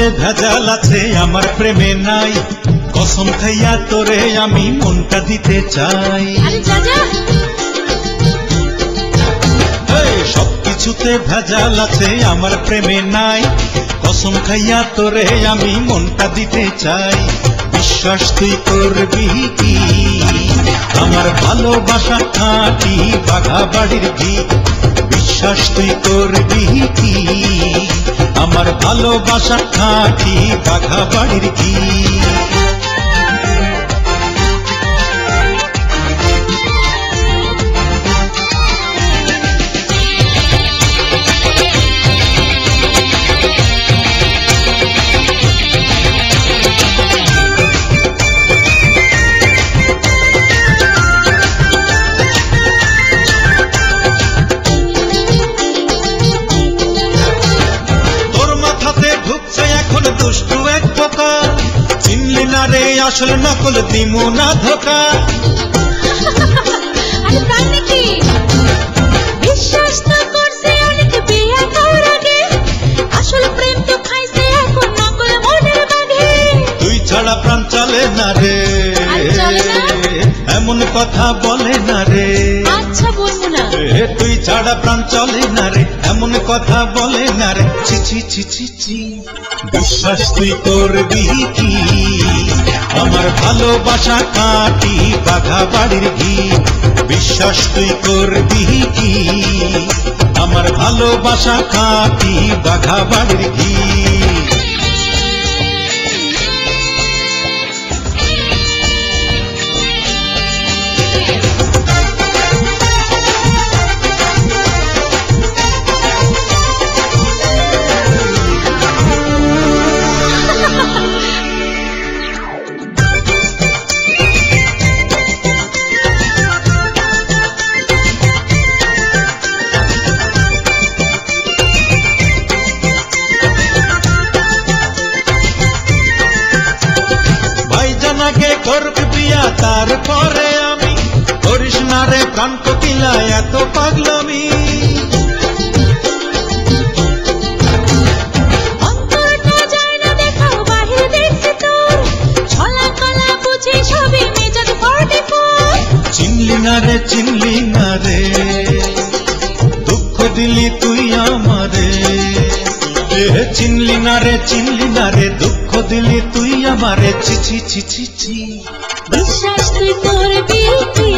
কিছুতে ভেজাল আছে আমার প্রেমে নাই, কসম খাইয়া তোরে আমি মনটা দিতে চাই। সবকিছুতে ভেজাল আছে আমার প্রেমে নাই, কসম খাইয়া তোরে আমি মনটা দিতে চাই। বিশ্বাস তুই করবি কি আমার ভালোবাসা খাঁটি বাঘা বাড়ির ঘি, বিশ্বাস তুই করবি কি আমার ভালোবাসা খাঁটি বাঘা বাড়ির ঘি। দুষ্টু এক বোকা, চিনলি না রে আসল নকল দিমু না ধোকা। বিশ্বাস তো করছে অনেক বিয়ে করার আগে, আসল প্রেম তো খাইছে এখন নকল মনের বাগে। তুই ছাড়া প্রাণ চলে না রে, এমন কথা বলে না রে। আচ্ছা বলবো না। তুই ছাড়া প্রাণ চলে না রে, এমন কথা বলে না রে। ছি ছি ছি ছি ছি, বিশ্বাস তুই করবি কি আমার ভালোবাসা খাঁটি বাঘা বাড়ির ঘি, বিশ্বাস তুই করবি কি আমার ভালোবাসা খাঁটি বাঘা বাড়ির ঘি। আগে করবি বিয়া তারপরে আমি, করিস না রে প্রাণ কোকিলা এত পাগলামি। অন্তরটা যায় না দেখাও বাহির দেখছি তোর, ছলা কলা বুঝি সবই মেজাজ 44। চিনলি না রে চিনলি না রে, দুঃখ দিলি তুই আমারে। চিনলি না রে চিনলি না রে, দুঃখ দিলি তুই আমারে। ছি ছি ছি ছি ছি, বিশ্বাস তুই করবি কি